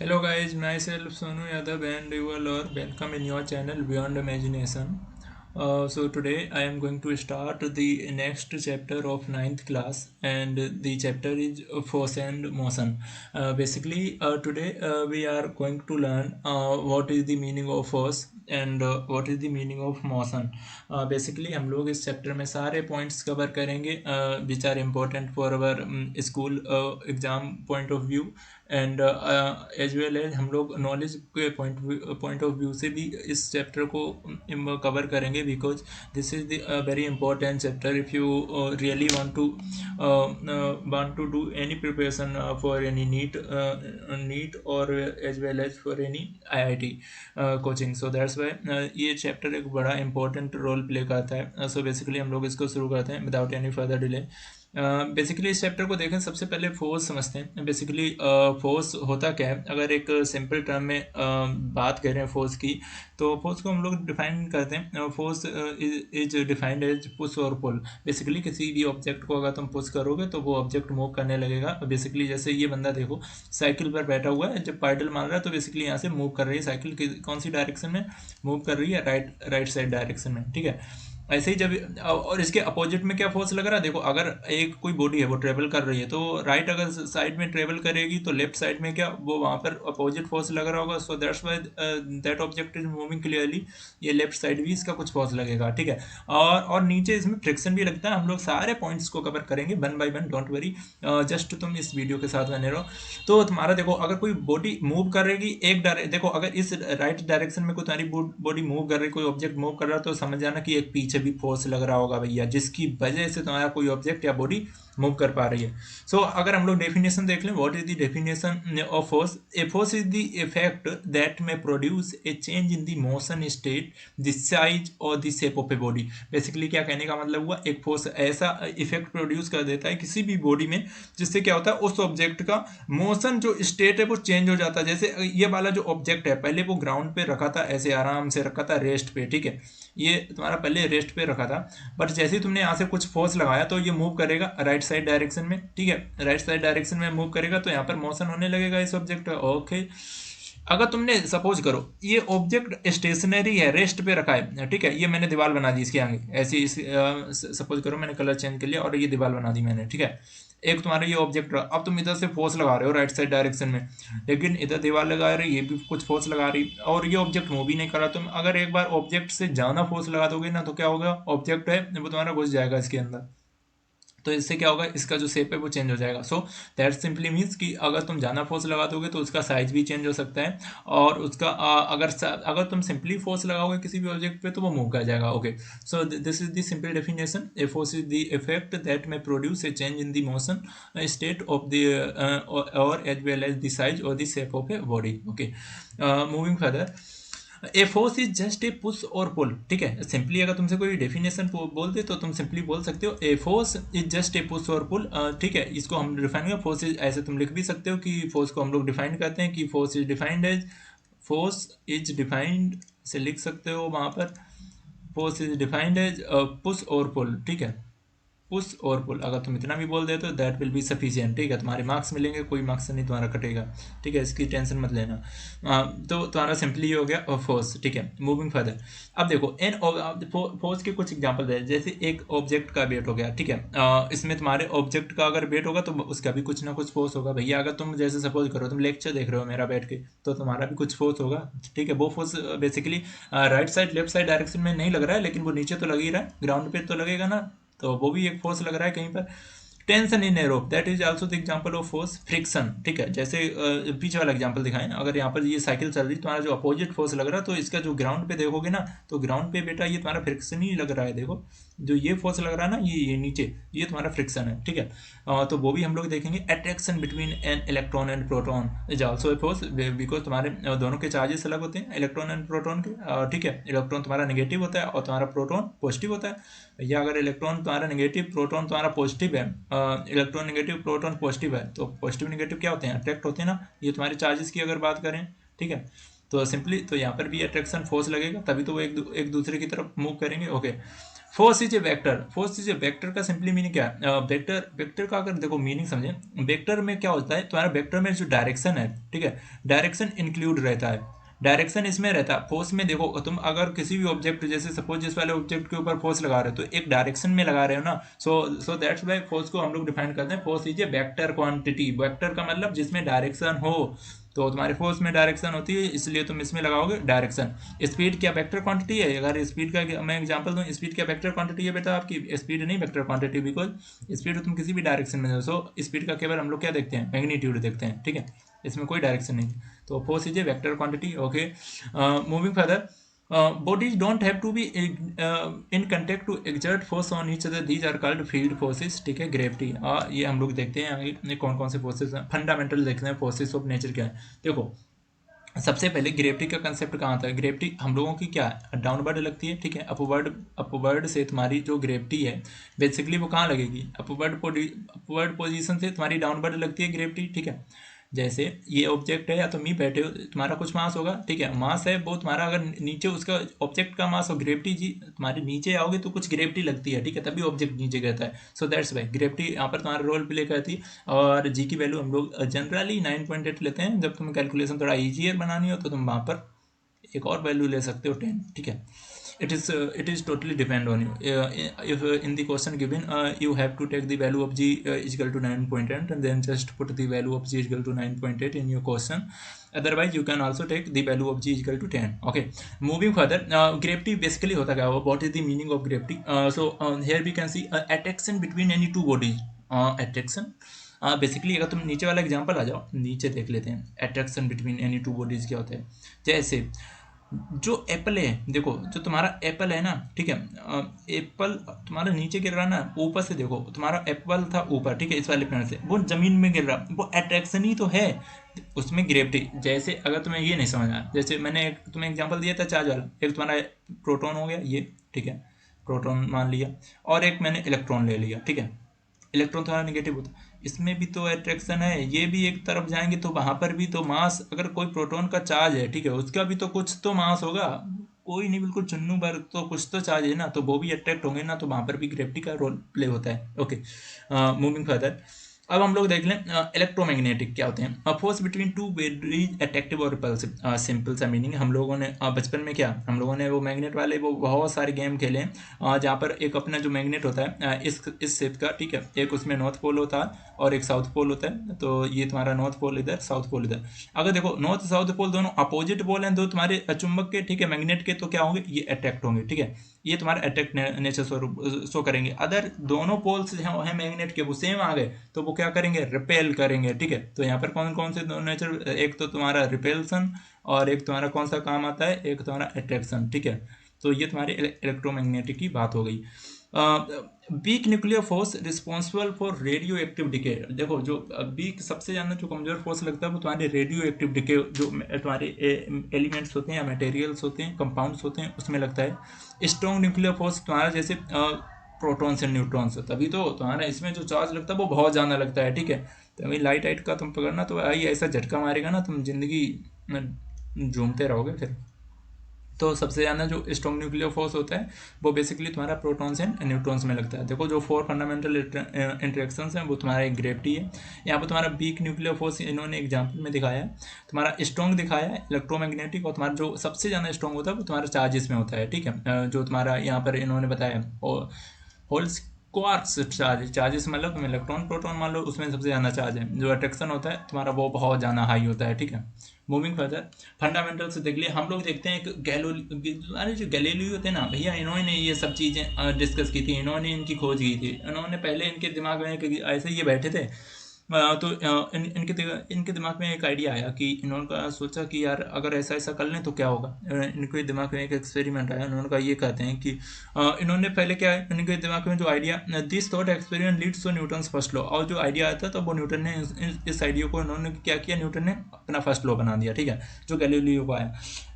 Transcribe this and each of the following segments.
Hello guys, myself Sonu Yadav and you all are welcome in your channel Beyond Imagination. So today I am going to start the next chapter of ninth class, and the chapter is force and motion. Basically, today we are going to learn what is the meaning of force and what is the meaning of motion. Basically हम लोग इस chapter में सारे points cover करेंगे which are important for our school exam point of view, and as well as हम लोग knowledge के point of view से भी इस चैप्टर को कवर करेंगे, because this is the very important chapter if you really want to do any preparation for any NEET और as well as for any IIT coaching. So that's why ये chapter एक बड़ा important role play करता है. So basically हम लोग इसको शुरू करते हैं without any further delay. Basically इस चैप्टर को देखें, सबसे पहले फोर्स समझते हैं. बेसिकली फोर्स होता क्या है, अगर एक सिंपल टर्म में बात करें फोर्स की, तो फोर्स को हम लोग डिफाइन करते हैं. Force is defined as push और पुल. बेसिकली किसी भी ऑब्जेक्ट को अगर तुम पुश करोगे तो वो ऑब्जेक्ट मूव करने लगेगा. बेसिकली जैसे ये बंदा देखो साइकिल पर बैठा हुआ है, जब पैडल मार रहा है तो बेसिकली यहाँ से मूव कर रही है साइकिल. कौन सी डायरेक्शन में मूव कर रही है? राइट साइड डायरेक्शन में. ठीक है. ऐसे ही जब और इसके अपोजिट में क्या फोर्स लग रहा है, देखो अगर एक कोई बॉडी है वो ट्रेवल कर रही है तो राइट अगर साइड में ट्रेवल करेगी तो लेफ्ट साइड में क्या वो वहाँ पर अपोजिट फोर्स लग रहा होगा. सो that's why that object is moving clearly. ये लेफ्ट साइड भी इसका कुछ फोर्स लगेगा. ठीक है. और नीचे इसमें फ्रिक्शन भी लगता है. हम लोग सारे पॉइंट्स को कवर करेंगे one by one, don't worry. Just तुम इस वीडियो के साथ बने रहो. तो तुम्हारा देखो अगर कोई बॉडी मूव कर रहेगी देखो अगर इस राइट डायरेक्शन में कोई तुम्हारी बॉडी मूव कर रही, कोई ऑब्जेक्ट मूव कर रहा है, तो समझ जाना कि एक पीछे भी फोर्स लग रहा होगा भैया, जिसकी वजह से तुम्हारा कोई ऑब्जेक्ट या बॉडी मूव कर पा रही है. सो अगर हम लोग डेफिनेशन देख लें, what is the definition of force? A force is the effect that में produce a change in the motion state, the size और the shape of a body. Basically क्या कहने का मतलब हुआ, एक फोर्स ऐसा इफेक्ट प्रोड्यूस कर देता है किसी भी बॉडी में जिससे क्या होता है उस ऑब्जेक्ट का मोशन जो स्टेट है वो चेंज हो जाता है. जैसे ये वाला जो ऑब्जेक्ट है पहले वो ग्राउंड पे रखा था, ऐसे आराम से रखा था रेस्ट पे. ठीक है. ये तुम्हारा पहले रेस्ट पे रखा था, बट जैसे ही तुमने यहाँ से कुछ फोर्स लगाया तो ये मूव करेगा राइट साइड डायरेक्शन में. ठीक है. राइट साइड डायरेक्शन में मूव करेगा तो यहाँ पर मोशन होने लगेगा इस ऑब्जेक्ट. ओके. अगर तुमने सपोज करो ये ऑब्जेक्ट स्टेशनरी है, रेस्ट पे रखा है. ठीक है. ये मैंने दीवार बना दी इसके आगे ऐसे इस सपोज करो मैंने कलर चेंज कर लिया और ये दीवार बना दी मैंने. ठीक है. एक तुम्हारा ये ऑब्जेक्ट रहा, अब तुम इधर से फोर्स लगा रहे हो राइट साइड डायरेक्शन में, लेकिन इधर दीवार लगा रही, ये भी कुछ फोर्स लगा रही और ये ऑब्जेक्ट मूव भी नहीं कर रहा. तुम अगर एक बार ऑब्जेक्ट से ज़्यादा फोर्स लगा दोगे ना तो क्या होगा, ऑब्जेक्ट है वो तुम्हारा घुस जाएगा इसके अंदर. तो इससे क्या होगा, इसका जो शेप है वो चेंज हो जाएगा. सो दैट सिंपली मीन्स कि अगर तुम ज़्यादा फोर्स लगा दोगे तो उसका साइज भी चेंज हो सकता है, और उसका अगर तुम सिंपली फोर्स लगाओगे किसी भी ऑब्जेक्ट पे तो वो मूव कर जाएगा. Okay. So this is the simple definition. A force is the effect that में produce a change in the motion state of the और as well as the size और the shape of a body. Okay. Moving further, a force is just a push और pull. ठीक है. Simply अगर तुमसे कोई definition बोल दे तो तुम सिंपली बोल सकते हो ए force is just a push और पुल. ठीक है. इसको हम डिफाइन करें फोर्स इज, ऐसे तुम लिख भी सकते हो कि फोर्स को हम लोग डिफाइन करते हैं कि फोर्स इज डिफाइंड से लिख सकते हो वहाँ पर force is defined as push और पुल. ठीक है. पुश और पुल अगर तुम इतना भी बोल देते हो दैट विल बी सफिशिएंट. ठीक है. तुम्हारे मार्क्स मिलेंगे, कोई मार्क्स नहीं तुम्हारा कटेगा. ठीक है. इसकी टेंशन मत लेना. तो तुम्हारा सिंपली हो गया फोर्स. ठीक है. मूविंग फर्दर, अब देखो एन फोर्स के कुछ एग्जांपल है. जैसे एक ऑब्जेक्ट का वेट हो गया. ठीक है. इसमें तुम्हारे ऑब्जेक्ट का अगर वेट होगा तो उसका भी कुछ ना कुछ फोर्स होगा भैया. अगर तुम जैसे सपोज करो तुम लेक्चर देख रहे हो मेरा बैठ के, तो तुम्हारा भी कुछ फोर्स होगा. ठीक है. वो force basically right side left side direction में नहीं लग रहा है, लेकिन वो नीचे तो लग ही रहा है, ग्राउंड पे तो लगेगा ना, तो वो भी एक फोर्स लग रहा है कहीं पर. Tension in A rope, that is also the example of force. Friction. ठीक है. जैसे पीछे वाला एग्जांपल दिखाएं, अगर यहाँ पर ये साइकिल चल रही है, तुम्हारा जो अपोजिट फोर्स लग रहा है, तो इसका जो ग्राउंड पे देखोगे ना तो ग्राउंड पे बेटा ये तुम्हारा फ्रिक्शन ही लग रहा है. देखो जो ये फोर्स लग रहा है ना, ये नीचे ये तुम्हारा फ्रिक्शन है. ठीक है. तो वो भी हम लोग देखेंगे. Attraction between an electron and proton is also a force, because तुम्हारे दोनों के चार्जेस अलग होते हैं इलेक्ट्रॉन एंड प्रोटॉन के. ठीक है. इलेक्ट्रॉन तुम्हारा नेगेटिव होता है और तुम्हारा प्रोटॉन पॉजिटिव होता है. या अगर इलेक्ट्रॉन तुम्हारा नेगेटिव प्रोटॉन तुम्हारा पॉजिटिव है, इलेक्ट्रॉन नेगेटिव प्रोटॉन पॉजिटिव है, तो पॉजिटिव नेगेटिव क्या होते हैं, अट्रैक्ट होते हैं ना. ये तुम्हारे चार्जेस की अगर बात करें. ठीक है. तो सिंपली तो यहाँ पर भी अट्रैक्शन फोर्स लगेगा, तभी तो वो एक दूसरे की तरफ मूव करेंगे. Okay. Force is a vector, force is a vector का सिंपली मीनिंग क्या है? वेक्टर, वेक्टर का अगर देखो मीनिंग समझे, वेक्टर में क्या होता है, तुम्हारा वेक्टर में जो डायरेक्शन है, ठीक है, डायरेक्शन इंक्लूड रहता है, डायरेक्शन इसमें रहता है। फोर्स में देखो तुम अगर किसी भी ऑब्जेक्ट, जैसे सपोज जिस वाले ऑब्जेक्ट के ऊपर फोर्स लगा रहे हो तो एक डायरेक्शन में लगा रहे हो ना, सो दैट्स वाई फोर्स को हम लोग डिफाइन करते हैं, force is a vector quantity. Vector का मतलब जिसमें डायरेक्शन हो, तो तुम्हारे फोर्स में डायरेक्शन होती है, इसलिए तुम इसमें लगाओगे डायरेक्शन। स्पीड क्या वेक्टर क्वांटिटी है? अगर स्पीड का मैं एग्जांपल दूं, स्पीड क्या वेक्टर क्वांटिटी है बेटा आपकी? स्पीड नहीं वेक्टर क्वांटिटी, बिकॉज स्पीड तुम किसी भी डायरेक्शन में, सो स्पीड का केवल हम लोग क्या देखते हैं? मैग्नीट्यूड देखते हैं, ठीक है, इसमें कोई डायरेक्शन नहीं। तो force is a vector quantity. Okay, moving further, bodies don't have to be in contact to exert force on each other, these are called field forces, ठीक है। ग्रेविटी, ये हम लोग देखते हैं आगे कौन कौन से फोर्सेस हैं, फंडामेंटल देखते हैं फोर्सेस ऑफ नेचर क्या है। देखो सबसे पहले ग्रेविटी का कंसेप्ट कहाँ आता है? ग्रेविटी हम लोगों की क्या है? डाउनवर्ड लगती है, ठीक है। अपवर्ड, अपवर्ड से तुम्हारी जो ग्रेविटी है बेसिकली वो कहाँ लगेगी? अपवर्ड पोजीशन से तुम्हारी डाउनवर्ड लगती है ग्रेविटी, ठीक है। जैसे ये ऑब्जेक्ट है या तुम ही बैठे हो, तुम्हारा कुछ मास होगा, ठीक है, मास है वो तुम्हारा, अगर नीचे उसका ऑब्जेक्ट का मास हो, ग्रेविटी जी तुम्हारे नीचे आओगे तो कुछ ग्रेविटी लगती है, ठीक है, तभी ऑब्जेक्ट नीचे गिरता है। सो दैट्स वाई ग्रेविटी यहाँ पर तुम्हारा रोल प्ले करती है। और जी की वैल्यू हम लोग जनरली 9.8 लेते हैं, जब तुम्हें कैलकुलेशन थोड़ा ईजियर बनानी हो तो तुम वहाँ पर एक और वैल्यू ले सकते हो 10, ठीक है। It is totally depend on you. If in the question given you have to take the value of g is equal to 9.8 and then just put the value of g is equal to 9.8 in your question. Otherwise you can also take the value of g is equal to 10. Okay, moving further, gravity basically होता क्या है? What is the meaning of gravity? Here we can see attraction between any two bodies. Attraction basically अगर तुम नीचे वाला example आ जाओ, नीचे देख लेते हैं attraction between any two bodies क्या होता है। जैसे जो एप्पल है, देखो जो तुम्हारा एप्पल है ना, ठीक है, एप्पल तुम्हारा नीचे गिर रहा ना, ऊपर से देखो तुम्हारा एप्पल था ऊपर, ठीक है, इस वाले पेड़ से, वो जमीन में गिर रहा, वो अट्रैक्शन ही तो है, उसमें ग्रेविटी। जैसे अगर तुम्हें ये नहीं समझ आया, जैसे मैंने एक तुम्हें एग्जांपल दिया था चार्ज वाला, एक तुम्हारा प्रोटॉन हो गया ये, ठीक है, प्रोटॉन मान लिया, और एक मैंने इलेक्ट्रॉन ले लिया, ठीक है, इलेक्ट्रॉन थोड़ा नेगेटिव होता है, इसमें भी तो अट्रैक्शन है, ये भी एक तरफ जाएंगे तो वहां पर भी तो मास, अगर कोई प्रोटॉन का चार्ज है, ठीक है, उसका भी तो कुछ तो मास होगा, कोई नहीं बिल्कुल चुन्नू भर तो कुछ तो चार्ज है ना, तो वो भी अट्रैक्ट होंगे ना, तो वहां पर भी ग्रेविटी का रोल प्ले होता है। ओके, मूविंग फर्दर, अब हम लोग देख लें इलेक्ट्रोमैग्नेटिक क्या होते हैं। Force between two varies attractive और रिपल्सिव, सिंपल सा मीनिंग, हम लोगों ने बचपन में क्या, हम लोगों ने वो मैग्नेट वाले वो बहुत सारे गेम खेले हैं, जहाँ पर एक अपना जो मैग्नेट होता है इस शेप का, ठीक है, एक उसमें नॉर्थ पोल होता है और एक साउथ पोल होता है, तो ये तुम्हारा नॉर्थ पोल इधर, साउथ पोल इधर। अगर देखो नॉर्थ साउथ पोल दोनों अपोजिट पोल हैं, दो तुम्हारे चुंबक के, ठीक है, मैग्नेट के, तो क्या होंगे? ये अट्रैक्ट होंगे, ठीक है, ये तुम्हारा अट्रैक्ट नेचर शो करेंगे। अदर दोनों पोल्स हैं मैग्नेट के, वो सेम आ गए तो वो क्या करेंगे? रिपेल करेंगे, ठीक है। तो यहाँ पर कौन कौन से नेचर, एक तो तुम्हारा रिपेल्सन और एक तुम्हारा कौन सा काम आता है, एक तुम्हारा अट्रैक्शन, ठीक है। तो ये तुम्हारी इलेक्ट्रोमैग्नेटिक की बात हो गई। Weak nuclear force responsible for radio active decay, देखो जो वीक सबसे ज़्यादा जो कमजोर फोर्स लगता है वो तुम्हारे रेडियो एक्टिव डिके, जो तुम्हारे एलिमेंट्स होते हैं या मटेरियल्स होते हैं, कंपाउंड्स होते हैं, उसमें लगता है। स्ट्रॉन्ग न्यूक्लियर फोर्स तुम्हारा जैसे प्रोटॉन्स एंड न्यूट्रॉन्स, तभी तो तुम्हारा इसमें जो चार्ज लगता है वो बहुत ज़्यादा लगता है, ठीक है। तभी लाइट हाइट का तुम पकड़ना तो आई ऐसा झटका मारेगा ना, तुम जिंदगी में झूमते रहोगे फिर। तो सबसे ज़्यादा जो स्ट्रॉन्ग न्यूक्लियर फोर्स होता है वो बेसिकली तुम्हारा प्रोटॉन्स एंड न्यूट्रॉन्स में लगता है। देखो जो 4 फंडामेंटल इंटरेक्शंस हैं वो तुम्हारा एक ग्रेविटी है, यहाँ पर तुम्हारा वीक न्यूक्लियर फोर्स इन्होंने एग्जांपल में दिखाया है, तुम्हारा स्ट्रॉन्ग दिखाया है इलेक्ट्रोमैग्नेटिक, और तुम्हारा जो सबसे ज़्यादा स्ट्रॉन्ग होता है वो तुम्हारा चार्जेस में होता है, ठीक है, जो तुम्हारा यहाँ पर इन्होंने बताया होल्स क्वार्क्स चार्ज, चार्जेस मतलब तुम इलेक्ट्रॉन प्रोटॉन मान लो, उसमें सबसे ज़्यादा चार्ज है, जो अट्रैक्शन होता है तुम्हारा वो बहुत ज़्यादा हाई होता है, ठीक है। मूविंग फर्दर, फंडामेंटल से देख लिया, हम लोग देखते हैं अरे जो गैलीलियो होते हैं ना भैया, इन्होंने ये सब चीज़ें डिस्कस की थी, इन्होंने इनकी खोज की थी, इन्होंने पहले इनके दिमाग में ऐसे ये बैठे थे, तो इनके दिमाग में एक आइडिया आया कि इन्होंने सोचा कि यार अगर ऐसा ऐसा कर लें तो क्या होगा। इनके दिमाग में एक एक्सपेरिमेंट आया, उन्होंने कहा, ये कहते हैं कि इन्होंने पहले क्या है, इनके दिमाग में जो idea, this thought experiment leads to Newton's first law, और जो आइडिया आया था तो वो न्यूटन ने इस आइडिया को इन्होंने क्या किया, न्यूटन ने अपना फर्स्ट लॉ बना दिया, ठीक है, जो गैलीलियो को आया।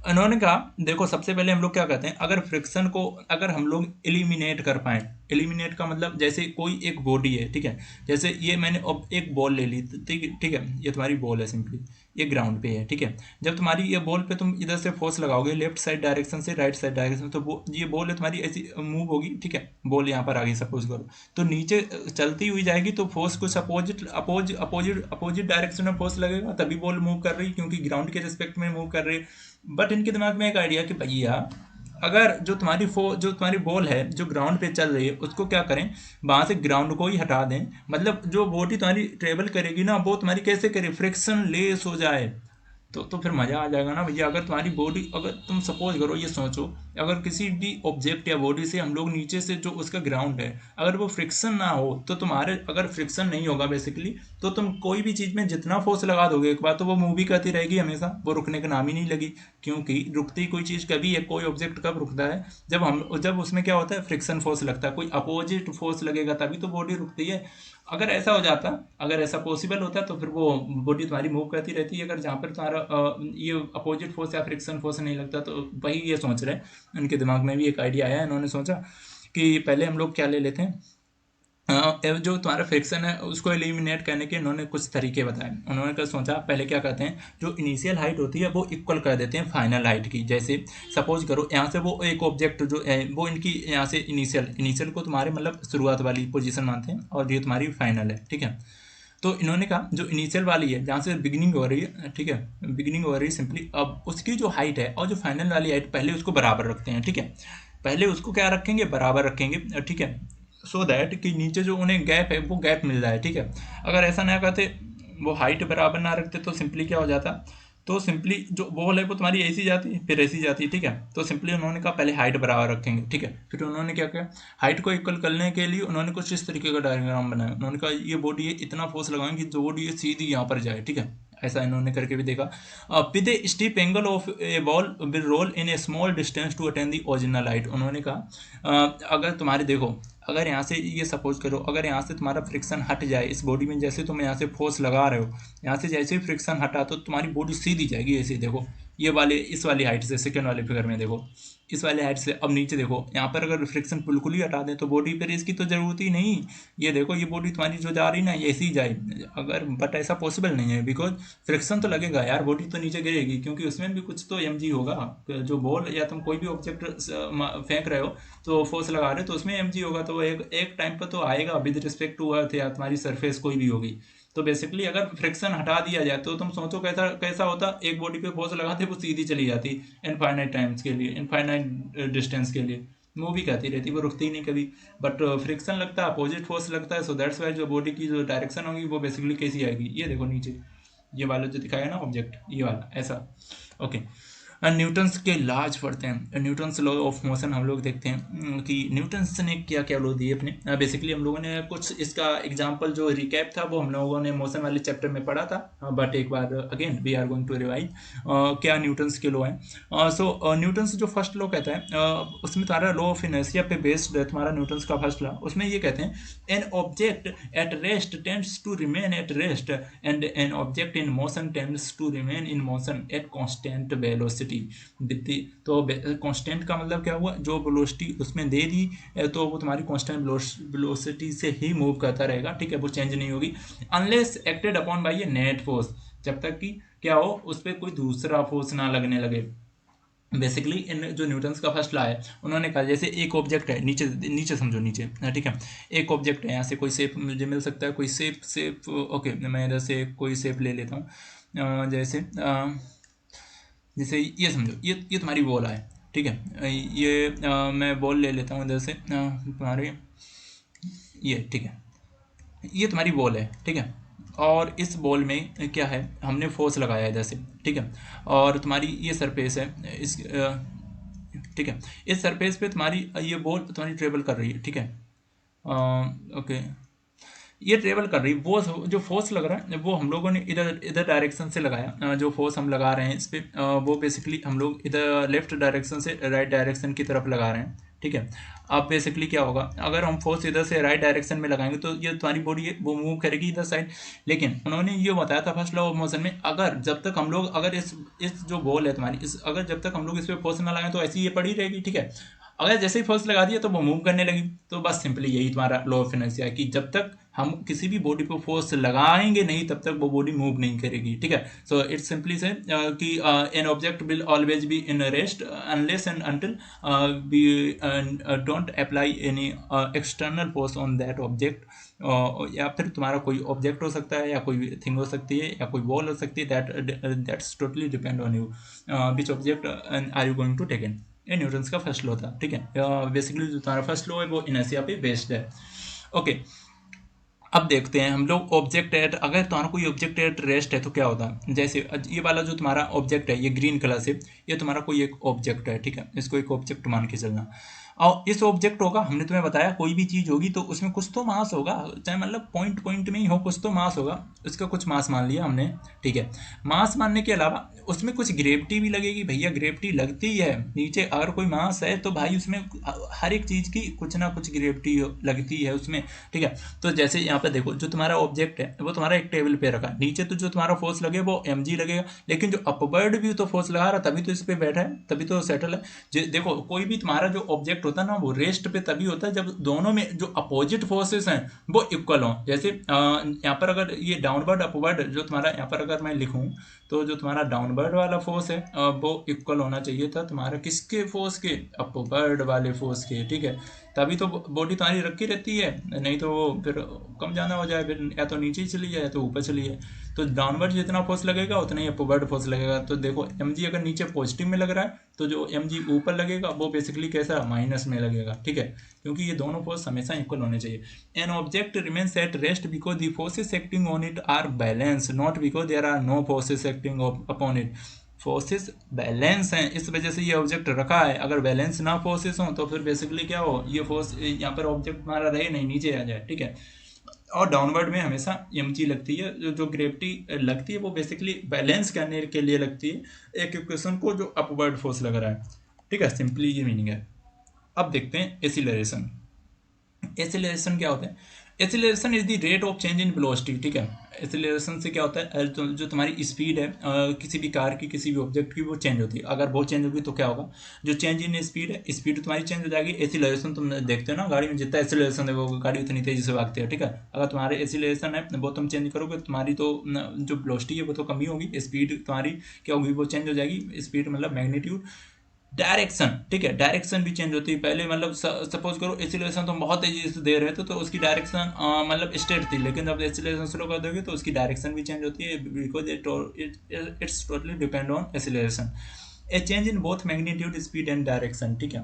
उन्होंने कहा देखो सबसे पहले हम लोग क्या कहते हैं, अगर फ्रिक्शन को अगर हम लोग एलिमिनेट कर पाएँ, एलिमिनेट का मतलब जैसे कोई एक बॉडी है, ठीक है, जैसे ये मैंने अब एक बॉल ले ली, ठीक है, ये तुम्हारी बॉल है सिंपली, ये ग्राउंड पे है, ठीक है। जब तुम्हारी ये बॉल पे तुम इधर से फोर्स लगाओगे लेफ्ट साइड डायरेक्शन से राइट साइड डायरेक्शन, तो ये बॉल है तुम्हारी ऐसी मूव होगी, ठीक है। बॉल यहाँ पर आ गई सपोज करो, तो नीचे चलती हुई जाएगी, तो फोर्स कुछ अपोजिट डायरेक्शन में फोर्स लगेगा, तभी बॉल मूव कर रही, क्योंकि ग्राउंड के रिस्पेक्ट में मूव कर रही है। बट इनके दिमाग में एक आइडिया कि भैया अगर जो तुम्हारी बॉल है जो ग्राउंड पे चल रही है, उसको क्या करें, वहां से ग्राउंड को ही हटा दें, मतलब जो बॉडी तुम्हारी ट्रेवल करेगी ना, वो तुम्हारी कैसे करे, फ्रिक्शन लेस हो जाए, तो फिर मज़ा आ जाएगा ना भैया। अगर तुम्हारी बॉडी, अगर तुम सपोज करो, ये सोचो, अगर किसी भी ऑब्जेक्ट या बॉडी से हम लोग नीचे से जो उसका ग्राउंड है, अगर वो फ्रिक्शन ना हो, तो तुम्हारे अगर फ्रिक्शन नहीं होगा बेसिकली, तो तुम कोई भी चीज़ में जितना फोर्स लगा दोगे एक बार, तो वो मूव भी करती रहेगी हमेशा, वो रुकने का नाम ही नहीं लगी। क्योंकि रुकती कोई चीज़ कभी है, कोई ऑब्जेक्ट कब रुकता है, जब उसमें क्या होता है, फ्रिक्शन फोर्स लगता है, कोई अपोजिट फोर्स लगेगा तभी तो बॉडी रुकती है। अगर ऐसा हो जाता, अगर ऐसा पॉसिबल होता, तो फिर वो बॉडी तुम्हारी मूव करती रहती है। अगर जहाँ पर तुम्हारा ये अपोजिट फोर्स या फ्रिक्शन फोर्स नहीं लगता, तो वही ये सोच रहे हैं, उनके दिमाग में भी एक आइडिया आया, इन्होंने सोचा कि पहले हम लोग क्या ले लेते हैं, जो तुम्हारा फ्रिक्शन है उसको एलिमिनेट करने के इन्होंने कुछ तरीके बताए। उन्होंने क्या सोचा, पहले क्या करते हैं, जो इनिशियल हाइट होती है वो इक्वल कर देते हैं फाइनल हाइट की। जैसे सपोज करो यहाँ से वो एक ऑब्जेक्ट जो है वो इनकी यहाँ से इनिशियल को तुम्हारे मतलब शुरुआत वाली पोजीशन मानते हैं, और ये तुम्हारी फाइनल है, ठीक है। तो इन्होंने कहा जो इनिशियल वाली है जहाँ से बिगिनिंग हो रही है, ठीक है, बिगिनिंग हो रही है सिंपली, अब उसकी जो हाइट है और जो फाइनल वाली हाइट, पहले उसको बराबर रखते हैं, ठीक है। पहले उसको क्या रखेंगे, बराबर रखेंगे, ठीक है, सो दैट कि नीचे जो उन्हें गैप है वो गैप मिल जाए, ठीक है। अगर ऐसा ना करते, वो हाइट बराबर ना रखते, तो सिंपली क्या हो जाता, तो सिंपली जो बॉल है वो तुम्हारी ऐसी जाती फिर ऐसी जाती, ठीक है। तो सिंपली उन्होंने कहा पहले हाइट बराबर रखेंगे, ठीक है। फिर उन्होंने क्या किया, हाइट को इक्वल करने के लिए उन्होंने कुछ इस तरीके का डायग्राम बनाया। उन्होंने कहा ये बॉडी है, इतना फोर्स लगाएंगे कि जो बॉडी है सीधी यहाँ पर जाए, ठीक है। ऐसा इन्होंने करके भी देखा। With a steep angle of a ball will roll in a small distance to attain the original height. उन्होंने कहा अगर तुम्हारे देखो, अगर यहाँ से ये सपोज करो, अगर यहाँ से तुम्हारा फ्रिक्शन हट जाए इस बॉडी में, जैसे तुम यहाँ से फोर्स लगा रहे हो, यहाँ से जैसे ही फ्रिक्शन हटा तो तुम्हारी बॉडी सीधी जाएगी ऐसे, देखो ये वाले इस वाली हाइट से, सेकेंड वाले फिगर में देखो इस वाले हाइट से। अब नीचे देखो, यहाँ पर अगर फ्रिक्शन बिल्कुल ही हटा दें तो बॉडी पर इसकी तो ज़रूरत ही नहीं, ये देखो ये बॉडी तुम्हारी जो जा रही ना ये ऐसी ही जाए, अगर बट ऐसा पॉसिबल नहीं है, बिकॉज फ्रिक्शन तो लगेगा यार, बॉडी तो नीचे गिरेगी, क्योंकि उसमें भी कुछ तो mg होगा। जो बॉल या तुम कोई भी ऑब्जेक्ट फेंक रहे हो तो फोर्स लगा रहे हो, तो उसमें mg होगा, तो वो एक टाइम पर तो आएगा विद रिस्पेक्ट टू अर्थ या तुम्हारी सरफेस कोई भी होगी। तो बेसिकली अगर फ्रिक्शन हटा दिया जाए तो तुम सोचो कैसा कैसा होता, एक बॉडी पे फोर्स लगाते वो सीधी चली जाती इनफाइनाइट टाइम्स के लिए, इनफाइनाइट डिस्टेंस के लिए, मूव भी करती रहती, वो रुकती ही नहीं कभी। बट फ्रिक्शन लगता है, अपोजिट फोर्स लगता है, सो दैट्स वाई जो बॉडी की जो डायरेक्शन होगी वो बेसिकली कैसी आएगी, ये देखो नीचे ये वाला जो दिखाया ना ऑब्जेक्ट, ये वाला ऐसा, ओके। न्यूटन्स के लाज पढ़ते हैं, न्यूटन्स लॉ ऑफ मोशन हम लोग देखते हैं कि न्यूटन्स ने क्या क्या लॉ दिए अपने। बेसिकली हम लोगों ने कुछ इसका एग्जांपल जो रिकैप था वो हम लोगों ने मोशन वाले चैप्टर में पढ़ा था, बट एक बार again we are going to revise क्या न्यूटन्स के लॉ हैं। सो न्यूटन्स जो फर्स्ट लॉ कहता है उसमें तुम्हारा लॉ ऑफ इनर्शिया पे बेस्ड है तुम्हारा न्यूटन्स का फर्स्ट लॉ। उसमें ये कहते हैं an object at rest tends to remain at rest and an object in motion tends to remain in motion at constant velocity. तो कांस्टेंट का मतलब क्या हुआ, जो वेलोसिटी उसमें दे दी तो वो तुम्हारी कांस्टेंट वेलोसिटी से ही मूव करता रहेगा, ठीक है, वो चेंज नहीं होगी unless acted upon by a net force, जब तक कि क्या हो उस पर कोई दूसरा फोर्स ना लगने लगे। बेसिकली इन जो न्यूटन्स का फर्स्ट लॉ है उन्होंने कहा जैसे एक ऑब्जेक्ट है, नीचे नीचे समझो नीचे, ठीक है, एक ऑब्जेक्ट है, यहाँ से कोई शेप मुझे मिल सकता है, कोई शेप ओके, मैं इधर से कोई शेप ले लेता हूँ, जैसे ये समझो, ये तुम्हारी बॉल है, ठीक है, ये मैं बॉल ले लेता हूँ इधर से तुम्हारे, ये ठीक है, ये तुम्हारी बॉल है, ठीक है, और इस बॉल में क्या है, हमने फोर्स लगाया इधर से, ठीक है, और तुम्हारी ये सरफेस है इस ठीक है, इस सरफेस पे तुम्हारी ये बॉल तुम्हारी ट्रेवल कर रही है, ठीक है, ओके, ये ट्रेवल कर रही, वो जो फोर्स लग रहा है वो हम लोगों ने इधर इधर डायरेक्शन से लगाया, जो फोर्स हम लगा रहे हैं इस पर वो बेसिकली हम लोग इधर लेफ्ट डायरेक्शन से राइट डायरेक्शन की तरफ लगा रहे हैं, ठीक है। अब बेसिकली क्या होगा, अगर हम फोर्स इधर से राइट डायरेक्शन में लगाएंगे तो ये तुम्हारी बॉडी है वो मूव करेगी इधर साइड, लेकिन उन्होंने ये बताया था फर्स्ट लॉ ऑफ मोशन में, अगर जब तक हम लोग अगर इस जो बॉल है तुम्हारी इस, अगर जब तक हम लोग इस पर फोर्स ना लगाएं तो ऐसी ये पड़ी रहेगी, ठीक है। अगर जैसे ही फोर्स लगा दिया तो वो मूव करने लगी, तो बस सिंपली यही तुम्हारा लॉ ऑफ इनर्शिया है कि जब तक हम किसी भी बॉडी पर फोर्स लगाएंगे नहीं तब तक वो बॉडी मूव नहीं करेगी, ठीक है। सो इट्स सिंपली से कि an object will always be in rest unless and until we don't apply any external force on that object. या फिर तुम्हारा कोई ऑब्जेक्ट हो सकता है या कोई थिंग हो सकती है या कोई बॉल हो सकती है, that's totally depend on you which object are you going to take in. ये न्यूटन्स का फर्स्ट लॉ था, ठीक है। बेसिकली जो तुम्हारा फर्स्ट लॉ है वो इनर्शिया पे बेस्ड है। ओके, अब देखते हैं हम लोग ऑब्जेक्ट एट, अगर तुम्हारा कोई ऑब्जेक्ट एट रेस्ट है तो क्या होता है। जैसे ये वाला जो तुम्हारा ऑब्जेक्ट है, ये ग्रीन कलर से, ये तुम्हारा कोई एक ऑब्जेक्ट है, ठीक है। इसको एक ऑब्जेक्ट मान के चलना। और इस ऑब्जेक्ट होगा, हमने तुम्हें बताया कोई भी चीज़ होगी तो उसमें कुछ तो मास होगा, चाहे मतलब पॉइंट पॉइंट में ही हो, कुछ तो मास होगा। उसका कुछ मास मान लिया हमने, ठीक है। मास मानने के अलावा उसमें कुछ ग्रेविटी भी लगेगी, भैया ग्रेविटी लगती है नीचे। अगर कोई मास है तो भाई उसमें हर एक चीज़ की कुछ ना कुछ ग्रेविटी लगती है उसमें, ठीक है। तो जैसे यहाँ पे देखो, जो तुम्हारा ऑब्जेक्ट है वो तुम्हारा एक टेबल पे रखा, नीचे तो जो तुम्हारा फोर्स लगे वो mg लगेगा, लेकिन जो अपवर्ड भी तो फोर्स लगा रहा, तभी तो इस पे बैठा है, तभी तो सेटल है। देखो कोई भी तुम्हारा जो ऑब्जेक्ट होता है ना, वो रेस्ट पे तभी होता है जब दोनों में जो अपोजिट फोर्सेस हैं वो इक्वल हों। जैसे यहाँ पर अगर ये डाउनवर्ड अपवर्ड जो तुम्हारा यहाँ पर अगर मैं लिखूँ, तो जो तुम्हारा डाउनवर्ड वाला फोर्स है वो इक्वल होना चाहिए था तुम्हारा किसके फोर्स के, अपवर्ड वाले फोर्स के, ठीक है। तभी तो बॉडी तुम्हारी रखी रहती है, नहीं तो वो फिर कम जाना हो जाए, फिर या तो नीचे ही चली जाए या तो ऊपर चली जाए। तो डाउनवर्ड जितना फोर्स लगेगा उतना ही अपवर्ड फोर्स लगेगा। तो देखो mg अगर नीचे पॉजिटिव में लग रहा है तो जो mg ऊपर लगेगा वो बेसिकली कैसा, माइनस में लगेगा, ठीक है। क्योंकि ये दोनों फोर्स हमेशा इक्वल होने चाहिए। An object remains at rest because the forces acting on it are balance, not because there are no forces acting upon it. Forces balance हैं, इस वजह से ये ऑब्जेक्ट रखा है। अगर बैलेंस ना फोर्सेस हो तो फिर बेसिकली क्या हो, ये फोर्स यहाँ पर ऑब्जेक्ट हमारा रहे नहीं, नीचे आ जाए, ठीक है। और डाउनवर्ड में हमेशा mg लगती है। जो ग्रेविटी लगती है वो बेसिकली बैलेंस करने के लिए लगती है एक इक्वेशन को जो अपवर्ड फोर्स लग रहा है, ठीक है। सिंपली ये मीनिंग है। अब देखते हैं एसिलरेशन। एसिलरेशन क्या होता है? Acceleration is the rate of change in velocity, ठीक है। एसिलरेशन से क्या होता है, जो तुम्हारी स्पीड है किसी भी कार की, किसी भी ऑब्जेक्ट की, वो चेंज होती है। अगर वो चेंज होगी तो क्या होगा, जो चेंज इन स्पीड है, स्पीड तुम्हारी चेंज हो जाएगी। एसिलरेशन तुम देखते हो ना गाड़ी में, जितना एसिलरेशन है वो गाड़ी उतनी तेजी से भागती है, ठीक है। अगर तुम्हारे एसिलरेशन है वो तुम चेंज करोगे, तुम्हारी तो जो वेलोसिटी है वो तो कमी होगी, स्पीड तुम्हारी क्या होगी, वो चेंज हो जाएगी। स्पीड मतलब मैग्नीट्यूड। डायरेक्शन, ठीक है, डायरेक्शन भी चेंज होती है। पहले मतलब सपोज करो एसिलेशन तुम बहुत तेजी से दे रहे थे तो उसकी डायरेक्शन मतलब स्ट्रेट थी, लेकिन जब एसिलेशन स्लो कर दोगे तो उसकी डायरेक्शन भी चेंज होती है, because it's totally depend on acceleration. A change in both magnitude speed and direction, ठीक है।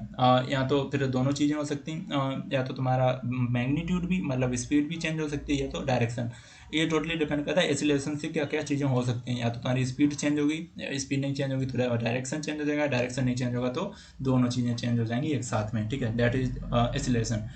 या तो फिर दोनों चीज़ें हो सकती हैं, या तो तुम्हारा मैग्नीट्यूड भी मतलब स्पीड भी चेंज हो सकती है, या तो डायरेक्शन। ये टोटली डिपेंड करता है एसिलेशन से क्या क्या चीज़ें हो सकती हैं। या तो तुम्हारी स्पीड चेंज होगी, स्पीड नहीं चेंज होगी तो डायरेक्शन चेंज हो जाएगा, डायरेक्शन नहीं चेंज होगा तो दोनों चीज़ें चेंज हो जाएंगी एक साथ में, ठीक है। That is acylation.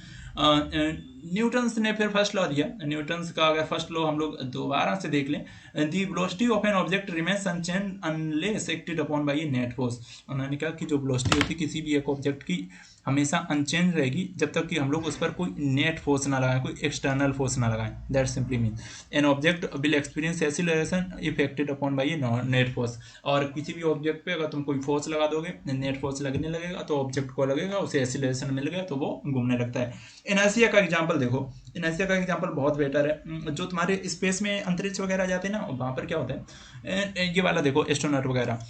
न्यूटन्स ने फिर फर्स्ट लॉ दिया। न्यूटन्स का अगर फर्स्ट लॉ हम लोग दोबारा से देख लें, the velocity of an object remains unchanged unless acted upon by a net force. उन्होंने कहा कि जो वेलोसिटी होती है किसी भी एक ऑब्जेक्ट की हमेशा अनचेंज रहेगी जब तक कि हम लोग उस पर कोई नेट फोर्स ना लगाएं, कोई एक्सटर्नल फोर्स ना लगाएं। That simply mean N object will experience acceleration if acted upon by a net force. और किसी भी ऑब्जेक्ट पे अगर तुम कोई फोर्स लगा दोगे, नेट फोर्स लगने लगेगा तो ऑब्जेक्ट को लगेगा, उसे एक्सीलरेशन मिल गया तो वो घूमने लगता है। इनर्शिया का एग्जांपल देखो, इनर्शिया का एग्जांपल बहुत बेटर है। जो तुम्हारे स्पेस में अंतरिक्ष वगैरह जाते हैं ना, वहाँ पर क्या होता है, ये वाला देखो एस्ट्रोनॉट वगैरह।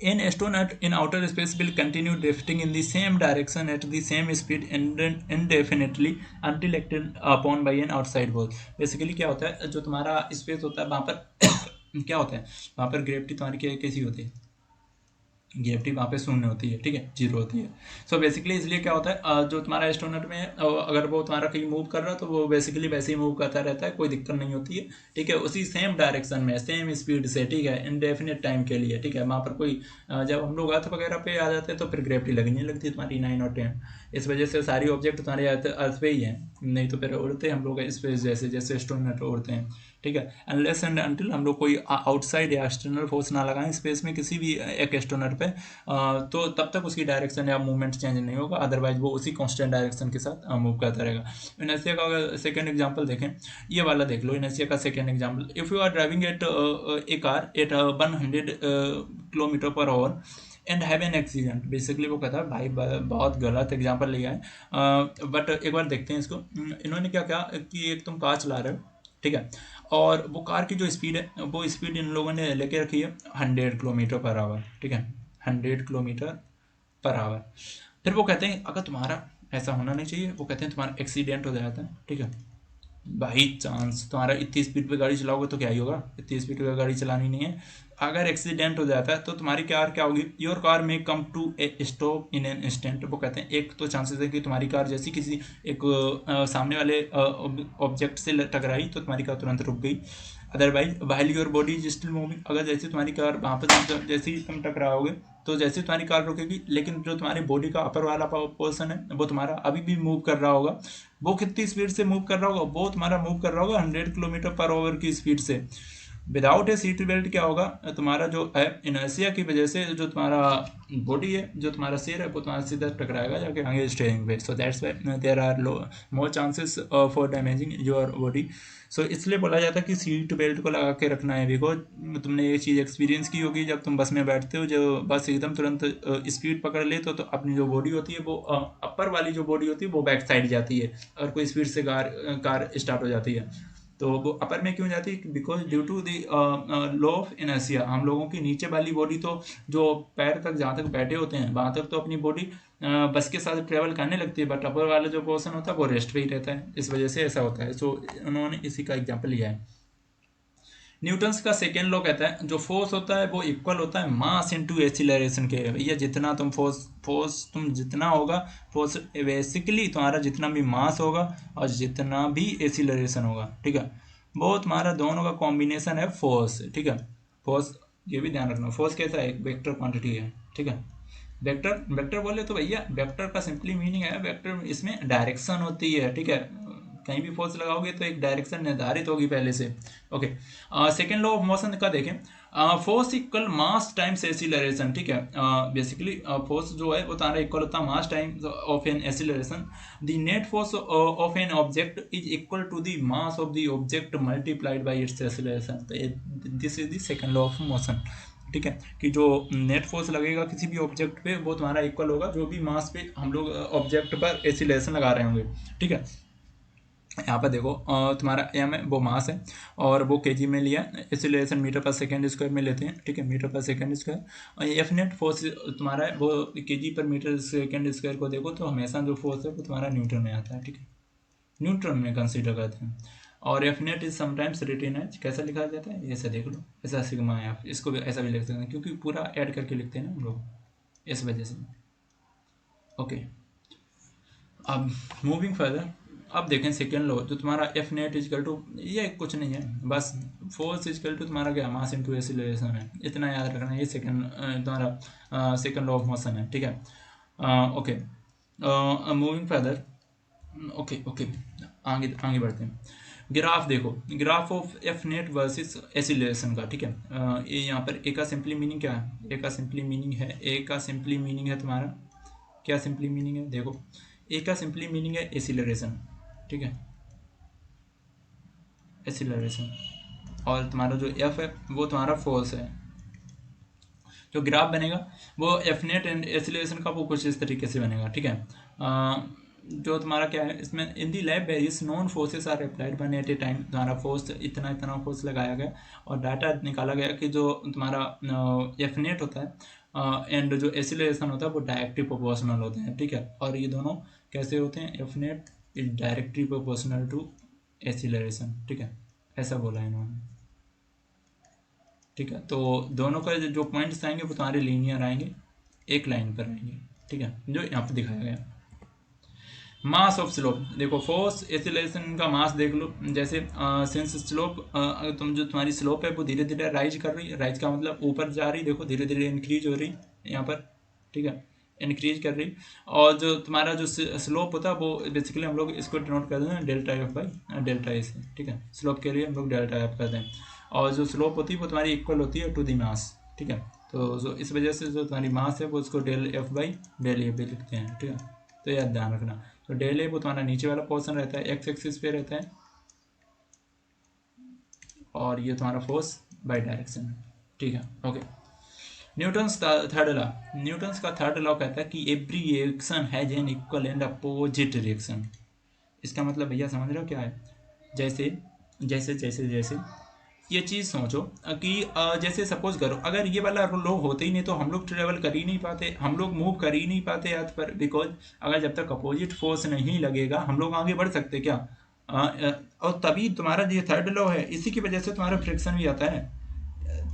An astronaut in outer space will continue drifting in the same direction at the same speed indefinitely until acted upon by an outside force। Basically क्या होता है, जो तुम्हारा स्पेस होता है वहाँ पर क्या होता है, वहाँ पर ग्रेविटी तुम्हारी कैसी होती है, ग्रेविटी वहाँ पे शून्य होती है, ठीक है, जीरो होती है। सो बेसिकली इसलिए क्या होता है, जो तुम्हारा एस्ट्रोनॉट में अगर वो तुम्हारा कहीं मूव कर रहा है तो वो बेसिकली वैसे ही मूव करता रहता है, कोई दिक्कत नहीं होती है, ठीक है, उसी सेम डायरेक्शन में सेम स्पीड से, ठीक है, इनडेफिनेट टाइम के लिए, ठीक है। वहाँ पर कोई जब हम लोग अर्थ वगैरह पे आ जाते हैं तो फिर ग्रेविटी लगने लगती है तुम्हारी 9 और 10। इस वजह से सारी ऑब्जेक्ट तुम्हारे अर्थ पे ही है, नहीं तो फिर उड़ते हैं हम लोग स्पेस जैसे जैसे एस्ट्रोनॉट उड़ते हैं, ठीक है। अनलेस एंड अनटिल हम लोग कोई आउटसाइड या एक्सटर्नल फोर्स ना लगाएं स्पेस में किसी भी एक एस्ट्रोनॉट पे, तो तब तक उसकी डायरेक्शन या मूवमेंट चेंज नहीं होगा, अदरवाइज वो उसी कांस्टेंट डायरेक्शन के साथ मूव करता रहेगा। इनर्शिया का अगर सेकेंड एग्जांपल देखें, ये वाला देख लो, इनर्शिया का second example. If you are driving at a car at 100 kilometre per hour and have an accident. Basically वो कहता है भाई बहुत गलत एग्जांपल लिया है, बट एक बार देखते हैं इसको। इन्होंने क्या कहा कि एक तुम कार चला रहे हो, ठीक है, और वो कार की जो स्पीड है वो स्पीड इन लोगों ने लेके रखी है 100 किलोमीटर पर आवर, ठीक है, 100 किलोमीटर पर आवर। फिर वो कहते हैं अगर तुम्हारा ऐसा होना नहीं चाहिए, वो कहते हैं तुम्हारा एक्सीडेंट हो जाता है, ठीक है, बाई चांस तुम्हारा इतनी स्पीड पे गाड़ी चलाओगे तो क्या ही होगा, इतनी स्पीड पे गाड़ी चलानी नहीं है। अगर एक्सीडेंट हो जाता है तो तुम्हारी कार क्या होगी, योर कार में come to a stop in an instant. वो कहते हैं एक तो चांसेस है कि तुम्हारी कार जैसी किसी एक सामने वाले ऑब्जेक्ट से टकराई तो तुम्हारी कार तुरंत रुक गई। Otherwise while your body is still moving, अगर जैसे तुम्हारी कार वहाँ पर जैसे ही तुम टकराओगे तो जैसे तुम्हारी कार रुकेगी, लेकिन जो तुम्हारी बॉडी का अपर वाला पोर्शन है वो तुम्हारा अभी भी मूव कर रहा होगा। वो कितनी स्पीड से मूव कर रहा होगा, वो तुम्हारा मूव कर रहा होगा 100 किलोमीटर पर आवर की स्पीड से। विदाउट ए सीट बेल्ट क्या होगा, तुम्हारा जो है इनर्शिया की वजह से जो तुम्हारा बॉडी है, जो तुम्हारा सिर है, वो तुम्हारा सीधा टकराएगा जाके आगे स्टीयरिंग पे। So that's why there are more chances for damaging your body. So इसलिए बोला जाता है कि सीट बेल्ट को लगा के रखना है, बिकॉज तुमने ये चीज़ एक्सपीरियंस की होगी जब तुम बस में बैठते हो, जो बस एकदम तुरंत स्पीड पकड़ ले तो अपनी जो बॉडी होती है वो अपर वाली जो बॉडी होती है वो बैक साइड जाती है, अगर कोई स्पीड से कार स्टार्ट हो जाती है तो वो अपर में क्यों जाती है, because due to the law of inertia. हम लोगों की नीचे वाली बॉडी तो जो पैर तक जहाँ तक बैठे होते हैं वहाँ तक तो अपनी बॉडी बस के साथ ट्रेवल करने लगती है, बट अपर वाला जो पोर्शन होता है वो रेस्ट पे ही रहता है, इस वजह से ऐसा होता है। सो उन्होंने इसी का एग्जाम्पल लिया है। न्यूटन्स का सेकेंड लॉ कहता है जो फोर्स होता है वो इक्वल होता है मास इनटू एक्सीलरेशन के। भैया जितना तुम फोर्स तुम जितना होगा, फोर्स बेसिकली तुम्हारा जितना भी मास होगा और जितना भी एक्सीलरेशन होगा, ठीक है, वो तुम्हारा दोनों का कॉम्बिनेशन है फोर्स, ठीक है। फोर्स ये भी ध्यान रखना, फोर्स कैसा है, एक वेक्टर क्वांटिटी है, ठीक है। वेक्टर वेक्टर बोले तो भैया वेक्टर का सिंपली मीनिंग है, वेक्टर इसमें डायरेक्शन होती है, ठीक है, कहीं भी फोर्स लगाओगे तो एक डायरेक्शन निर्धारित होगी पहले से। Okay, second law of motion का देखें, फोर्स इक्वल मास टाइम्स एक्सीलरेशन, ठीक है। बेसिकली फोर्स जो है वो तुम्हारा इक्वल होता है mass times of an acceleration. The net force of an object is equal to the mass of the object multiplied by its acceleration. This is the second law of motion, ठीक है, कि जो net force लगेगा किसी भी object पे वो तुम्हारा इक्वल होगा जो भी मास पे हम लोग ऑब्जेक्ट पर एक्सीलरेशन लगा रहे होंगे, ठीक है। यहाँ पर देखो तुम्हारा एम है वो मास है और वो केजी में लिया, एक्सीलरेशन मीटर पर सेकेंड स्क्वायर में लेते हैं, ठीक है, मीटर पर सेकेंड स्क्वायर। और एफ नेट फोर्स तुम्हारा है वो केजी पर मीटर सेकेंड स्क्वायर को देखो तो हमेशा जो फोर्स है वो तुम्हारा न्यूटन में आता है, ठीक है, न्यूटन में कंसीडर करते हैं। और F net is sometimes written as कैसा लिखा जाता है, ऐसा देख लो, ऐसा सिग्मा है, आप इसको भी ऐसा भी लिख सकते हैं क्योंकि पूरा ऐड करके लिखते हैं ना हम लोग, इस वजह से। ओके, अब मूविंग फर्दर, अब देखें सेकेंड लॉ जो तुम्हारा एफ नेट इजकल टू, ये कुछ नहीं है, बस फोर्स इजकल टू तुम्हारा क्या मास इनटू एक्सीलरेशन है, इतना याद रखना है। ये सेकेंड तुम्हारा सेकेंड लॉ ऑफ मोशन है, ठीक है। Okay, moving further, okay okay, आगे आगे बढ़ते हैं। ग्राफ देखो, graph of F net versus acceleration का, ठीक है। ये यहाँ पर ए का सिंपली मीनिंग क्या है, ए का सिंपली मीनिंग है, ए का सिंपली मीनिंग है तुम्हारा क्या सिंपली मीनिंग है, देखो ए का सिंपली मीनिंग है एक्सीलरेशन, ठीक है, एक्सीलरेशन। और तुम्हारा जो एफ है वो तुम्हारा फोर्स है। जो ग्राफ बनेगा वो एफ नेट एंड एक्सीलरेशन का वो कुछ इस तरीके से बनेगा, ठीक है। जो तुम्हारा क्या है इसमें, in the lab various non forces are applied one at a time, तुम्हारा फोर्स इतना इतना फोर्स लगाया गया और डाटा निकाला गया कि जो तुम्हारा एफ नेट होता है एंड जो एक्सीलरेशन होता है वो डायरेक्टली प्रोपोर्शनल होते हैं, ठीक है। और ये दोनों कैसे होते हैं, F net is directly proportional to acceleration, ठीक है, ऐसा बोला है इन्होंने, ठीक है। तो दोनों का जो पॉइंट्स आएंगे वो तुम्हारे लीनियर आएंगे, एक लाइन पर आएंगे, ठीक है, जो यहाँ पर दिखाया गया। मास ऑफ स्लोप देखो, फोर्स एक्सीलरेशन का मास देख लो, जैसे सिंस स्लोप अगर तुम जो तुम्हारी स्लोप है वो धीरे धीरे राइज कर रही है, राइज का मतलब ऊपर जा रही, देखो धीरे धीरे इंक्रीज हो रही यहाँ पर, ठीक है, इंक्रीज कर रही। और जो तुम्हारा जो स्लोप होता है वो बेसिकली हम लोग इसको डिनोट करते हैं delta F by delta A से, ठीक है, स्लोप के लिए हम लोग डेल्टा एफ करते हैं। और जो स्लोप होती है वो तुम्हारी इक्वल होती है टू दी मास, ठीक है। तो इस वजह से जो तुम्हारी मास है वो उसको del F by del A भी लिखते हैं, ठीक है। तो यह ध्यान रखना। तो डेल ए वो तुम्हारा नीचे वाला पोर्शन रहता है, एक्स एक्सिस पे रहता है, और ये तुम्हारा फोर्स बाय डायरेक्शन है, ठीक है। Okay, Newton's third law, Newton's का थर्ड लॉ कहता है कि every reaction has an equal and opposite reaction. इसका मतलब भैया समझ रहे हो क्या है? जैसे जैसे जैसे जैसे ये चीज़ सोचो कि जैसे सपोज करो अगर ये वाला लो होते ही नहीं तो हम लोग ट्रेवल कर ही नहीं पाते, हम लोग मूव कर ही नहीं पाते अर्थ पर, बिकॉज अगर जब तक अपोजिट फोर्स नहीं लगेगा हम लोग आगे बढ़ सकते क्या? और तभी तुम्हारा ये थर्ड लॉ है, इसी की वजह से तुम्हारा फ्रिक्शन भी आता है।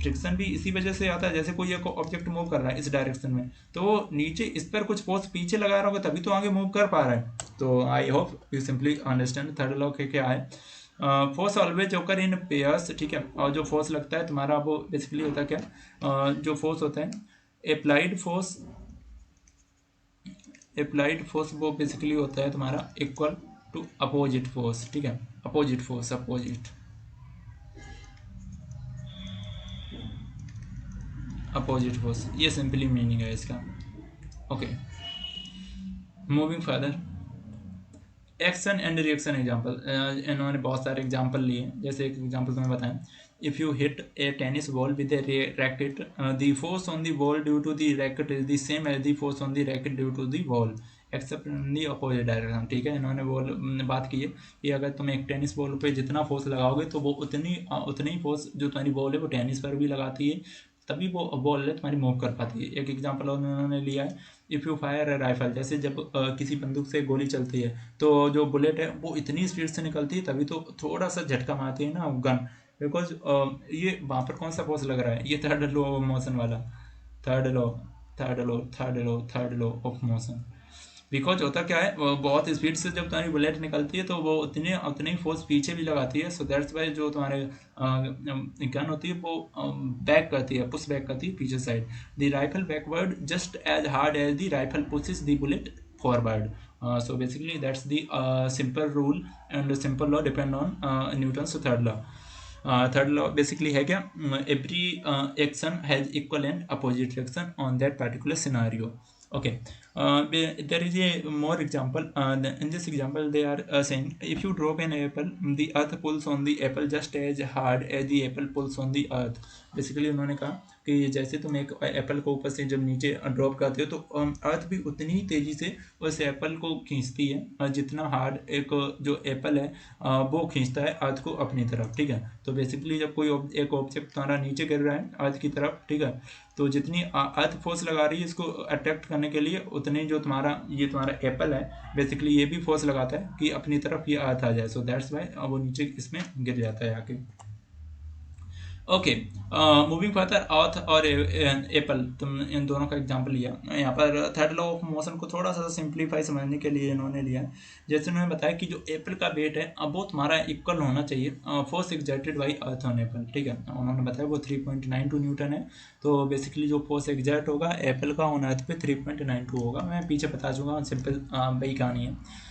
फ्रिक्शन भी इसी वजह से आता है, जैसे कोई एक ऑब्जेक्ट मूव कर रहा है इस डायरेक्शन में, तो वो नीचे इस पर कुछ फोर्स पीछे लगा रहा होगा तभी तो आगे मूव कर पा रहा है। तो I hope you simply understand third law के क्या है। फोर्स ऑलवेज ओकर इन पेयर्स, ठीक है। और जो फोर्स लगता है तुम्हारा वो बेसिकली होता है क्या, जो फोर्स होता है अप्लाइड फोर्स, अप्लाइड फोर्स वो बेसिकली होता है तुम्हारा इक्वल टू अपोजिट फोर्स, ठीक है। अपोजिट फोर्स, अपोजिट फोर्स, ये सिंपली मीनिंग है इसका। Okay, moving further, action and reaction example. इन्होंने बहुत सारे एग्जाम्पल लिए, जैसे एक एग्जाम्पल तुम्हें बताएं, if you hit a tennis ball with a racket the force on the ball due to the racket is the same as the force on the racket due to the ball except in the opposite direction, ठीक है। इन्होंने बात की है कि अगर तुम एक टेनिस बॉल पे जितना फोर्स लगाओगे तो वो उतनी ही फोर्स जो तुम्हारी बॉल है वो टेनिस पर भी लगाती है, तभी वो बॉल है तुम्हारी मूव कर पाती है। एक एग्जाम्पल और उन्होंने लिया है, if you fire A rifle, जैसे जब किसी बंदूक से गोली चलती है तो जो बुलेट है वो इतनी स्पीड से निकलती है तभी तो थोड़ा सा झटका मारती है ना गन, बिकॉज ये वहाँ पर कौन सा फोर्स लग रहा है, ये थर्ड लॉ मोशन वाला, third law third law of motion. Because होता क्या है, वो बहुत स्पीड से जब तुम्हारी बुलेट निकलती है तो वो उतने उतनी फोर्स पीछे भी लगाती है, सो दैट्स वाई जो तुम्हारे गन होती है वो बैक करती है, पुश बैक करती है पीछे side, the rifle backward just as hard as the rifle pushes the bullet forward. So basically that's the simple rule and simple law depend on Newton's third law. Third law basically है क्या, every action has equal and opposite reaction on that particular scenario. Okay, there is a more example. In this example, they are saying if you drop an apple, the earth pulls on the apple just as hard as the apple pulls on the earth. Basically उन्होंने कहा कि जैसे तुम एक Apple को ऊपर से जब नीचे ड्रॉप करते हो तो अर्थ भी उतनी ही तेज़ी से उस एप्पल को खींचती है, जितना हार्ड एक जो एप्पल है वो खींचता है अर्थ को अपनी तरफ, ठीक है। तो बेसिकली जब कोई एक ऑब्जेक्ट तुम्हारा नीचे गिर रहा है अर्थ की तरफ, ठीक है, तो जितनी अर्थ फोर्स लगा रही है इसको अट्रैक्ट करने के लिए उतनी जो तुम्हारा एप्पल है बेसिकली ये भी फोर्स लगाता है कि अपनी तरफ ये अर्थ आ जाए, सो दैट्स वाई वो नीचे इसमें गिर जाता है आके। ओके, मूविंग फर्दर, अर्थ और एप्पल, तुम इन दोनों का एग्जांपल लिया। यहाँ पर थर्ड लॉ ऑफ मोशन को थोड़ा सा सिंप्लीफाई समझने के लिए इन्होंने लिया, जैसे उन्होंने बताया कि जो एप्पल का वेट है अब वो तुम्हारा इक्वल होना चाहिए force exerted by earth on Apple, ठीक है। उन्होंने बताया वो 3.92 न्यूटन है, तो बेसिकली जो फोर्स एक्सर्ट होगा एप्पल का ऑन अर्थ पे 3.92 होगा, मैं पीछे बता दूंगा, सिंपल वही कहानी है।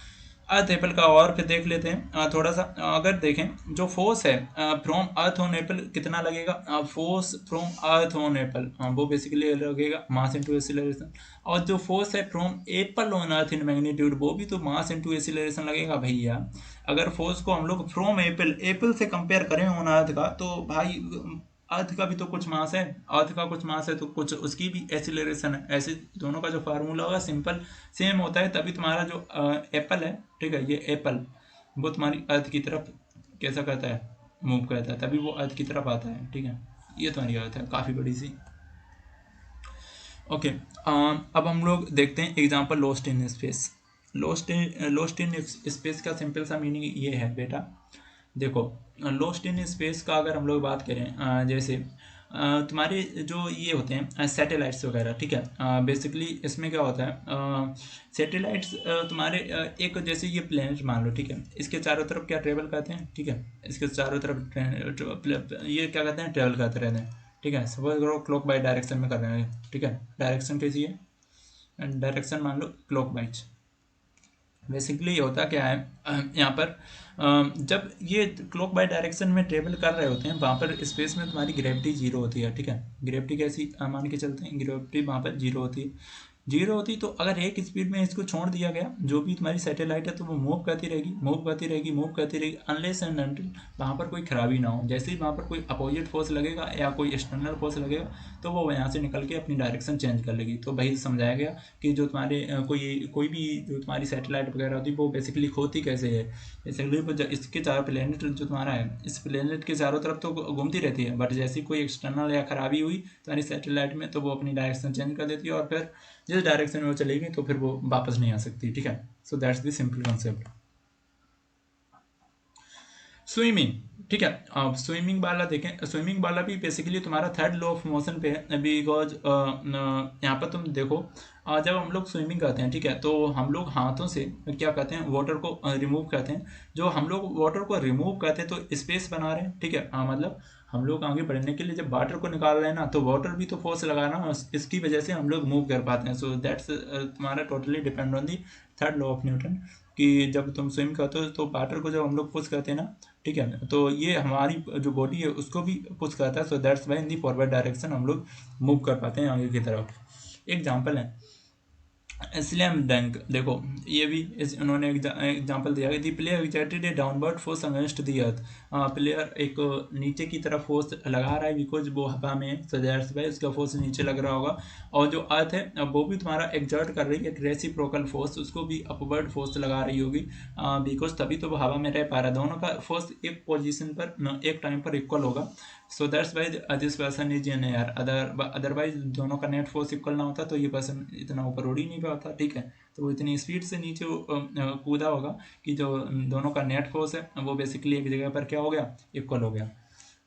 अर्थ एप्पल का और फिर देख लेते हैं थोड़ा सा। अगर देखें जो फोर्स है फ्रॉम अर्थ ऑन एप्पल कितना लगेगा, force from earth on Apple वो बेसिकली लगेगा मास इनटू एक्सीलरेशन, और जो फोर्स है from Apple on earth in magnitude वो भी तो मास इनटू एक्सीलरेशन लगेगा भैया। अगर फोर्स को हम लोग फ्रॉम एप्पल से कंपेयर करें ऑन अर्थ का तो भाई अर्थ का भी तो कुछ मास है, अर्थ का कुछ मास है तो कुछ उसकी भी एक्सीलरेशन है, ऐसे दोनों का जो फार्मूला होगा सिंपल सेम होता है, तभी तुम्हारा जो एप्पल है, ठीक है, ये एप्पल वो तुम्हारी अर्थ की तरफ कैसा करता है, मूव करता है, तभी वो अर्थ की तरफ आता है, ठीक है। ये तुम्हारी अर्थ है काफ़ी बड़ी सी। ओके, अब हम लोग देखते हैं example lost in space. Lost in space का सिंपल सा मीनिंग ये है बेटा, देखो लॉस्ट इन स्पेस का अगर हम लोग बात करें जैसे तुम्हारे जो ये होते हैं सैटेलाइट्स वगैरह, ठीक है, बेसिकली इसमें क्या होता है, सैटेलाइट्स तुम्हारे एक जैसे ये प्लेनेट मान लो, ठीक है, इसके चारों तरफ क्या ट्रेवल करते हैं, ठीक है, इसके चारों तरफ ये क्या कहते हैं, ट्रेवल करते रहते हैं, ठीक है। सपोज करो क्लॉक बाई डायरेक्शन में कर रहे हैं, ठीक है, डायरेक्शन कैसी है, डायरेक्शन मान लो क्लॉक वाइज। बेसिकली होता क्या है यहाँ पर जब ये क्लॉक बाय डायरेक्शन में ट्रेवल कर रहे होते हैं वहाँ पर स्पेस में तुम्हारी ग्रेविटी जीरो होती है, ठीक है। ग्रेविटी कैसी मान के चलते हैं, ग्रेविटी वहाँ पर जीरो होती है, जीरो होती तो अगर एक स्पीड में इसको छोड़ दिया गया, जो भी तुम्हारी सैटेलाइट है, तो वो मूव करती रहेगी, मूव करती रहेगी, मूव करती रहेगी, अनलेस एंड अनटिल वहाँ पर कोई खराबी ना हो। जैसे ही वहाँ पर कोई अपोजिट फोर्स लगेगा या कोई एक्सटर्नल फोर्स लगेगा, तो वो यहाँ से निकल के अपनी डायरेक्शन चेंज कर लेगी। तो भाई समझाया गया कि जो तुम्हारे कोई भी जो तुम्हारी सैटेलाइट वगैरह होती है वो बेसिकली होती कैसे है। बेसिकली वो इसके चारों प्लेनेट जो तुम्हारा है, इस प्लेनेट के चारों तरफ तो घूमती रहती है, बट जैसी कोई एक्सटर्नल या खराबी हुई तुम्हारी सैटेलाइट में, तो वो अपनी डायरेक्शन चेंज कर देती है, और फिर जिस डायरेक्शन में वो चलेगी तो फिर वो वापस नहीं आ सकती। ठीक है, सो that's the simple concept. Swimming, ठीक है, अब स्विमिंग वाला देखें। स्विमिंग वाला भी बेसिकली तुम्हारा थर्ड लॉ ऑफ मोशन पे है, बिकॉज यहाँ पर तुम देखो, जब हम लोग स्विमिंग करते हैं, ठीक है, तो हम लोग हाथों से क्या करते हैं, वाटर को रिमूव करते हैं। जो हम लोग वाटर को रिमूव करते हैं तो स्पेस बना रहे हैं, ठीक है, मतलब हम लोग आगे बढ़ने के लिए जब वाटर को निकाल रहे हैं ना, तो वाटर भी तो फोर्स लगाना, इसकी वजह से हम लोग मूव कर पाते हैं। सो दैट्स तुम्हारा totally depend on the third law of Newton, कि जब तुम स्विम करते हो तो वाटर को जब हम लोग पुश करते हैं ना, ठीक है, तो ये हमारी जो बॉडी है उसको भी पुश करता है। सो that's Y in the forward direction हम लोग मूव कर पाते हैं आगे की तरफ। एग्जाम्पल है स्लैम डंक, देखो ये भी उन्होंने एग्जांपल दिया कि the player exerted A downward force against the earth. Player एक नीचे की तरफ फोर्स लगा रहा है, बिकॉज वो हवा में है, सो दैट्स वाई उसका फोर्स नीचे लग रहा होगा। और जो अर्थ है वो भी तुम्हारा एक्सर्ट कर रही है एक रेसिप्रोकल फोर्स, उसको भी अपवर्ड फोर्स लगा रही होगी, बिकॉज तभी तो वो हवा में रह पा रहा है। दोनों का फोर्स एक पोजिशन पर एक टाइम पर इक्वल होगा। सो that's why this person is in air, otherwise दोनों का नेट फोर्स इक्वल ना होता तो ये पर्सन इतना ऊपर उड़ ही नहीं पाता। ठीक है, तो वो इतनी स्पीड से नीचे कूदा होगा कि जो दोनों का नेट फोर्स है वो बेसिकली एक जगह पर क्या हो गया, इक्वल हो गया।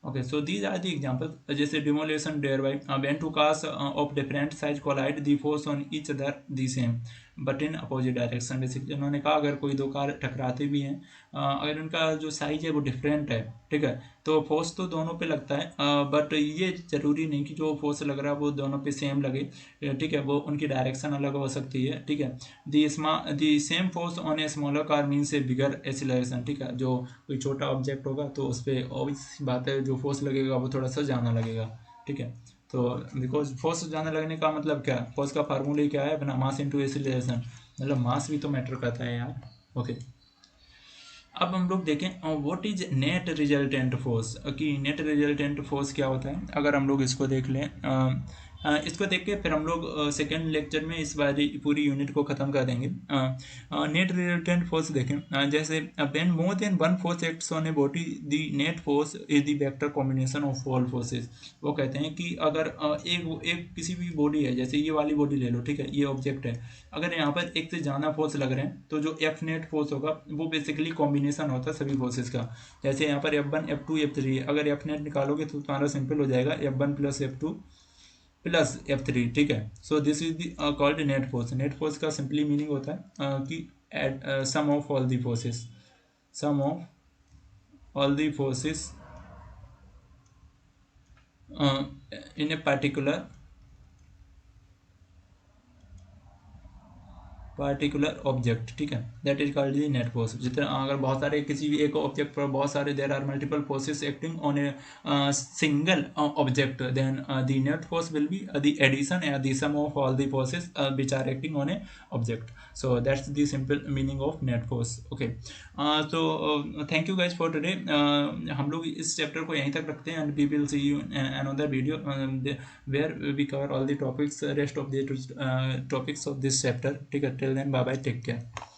Okay, so these are the example, जैसे demolition there by when two cars of different size collide the force on each other the same but in opposite direction. Basically उन्होंने कहा अगर कोई दो कार टकराते भी हैं, अगर उनका जो साइज है वो डिफरेंट है, ठीक है, तो फोर्स तो दोनों पे लगता है, बट ये जरूरी नहीं कि जो फोर्स लग रहा है वो दोनों पे सेम लगे, ठीक है, वो उनकी डायरेक्शन अलग हो सकती है। ठीक है, the same force on a smaller car means A bigger acceleration. ठीक है, जो कोई छोटा ऑब्जेक्ट होगा तो उस पर ऑब्वियस बात है जो फोर्स लगेगा वो थोड़ा सा ज़्यादा लगेगा। ठीक है, तो बिकॉज फोर्स ज़्यादा लगने का मतलब क्या, फोर्स का फार्मूला क्या है अपना, मास इंटू एक्सीलरेशन, मतलब मास भी तो मैटर करता है यार। ओके, अब हम लोग देखें what is net resultant force, कि नेट रिजल्टेंट फोर्स क्या होता है। अगर हम लोग इसको देख लें, इसको देख के फिर हम लोग सेकेंड लेक्चर में इस बार पूरी यूनिट को ख़त्म कर देंगे। नेट रिजल्टेंट फोर्स देखें, जैसे when more than one force acts on a body the net force is the vector combination of all forces. वो कहते हैं कि अगर एक किसी भी बॉडी है, जैसे ये वाली बॉडी ले लो, ठीक है, ये ऑब्जेक्ट है, अगर यहाँ पर एक से ज़्यादा फोर्स लग रहे हैं तो जो एफ नेट फोर्स होगा वो बेसिकली कॉम्बिनेशन होता है सभी फोर्सेस का। जैसे यहाँ पर F1 F2 F3 है, अगर एफ नेट निकालोगे तो तुम्हारा सिंपल हो जाएगा F1 plus F2 plus F3। ठीक है, so this is the called net force. Net force का सिंपली मीनिंग होता है कि sum of all the forces, sum of all the forces in a particular object. ठीक है, that is called the net force. जितना अगर बहुत सारे किसी भी एक ऑब्जेक्ट पर बहुत सारे there are multiple forces acting on a single object, then the net force will be the addition and the sum of all the forces which are acting on a object. So that's the simple meaning of net force. Okay, so thank you guys for today. हम लोग इस chapter को यहीं तक रखते हैं and we will see you in another video where we cover all the topics, rest of the topics of this chapter. ठीक है, till then bye bye, take care.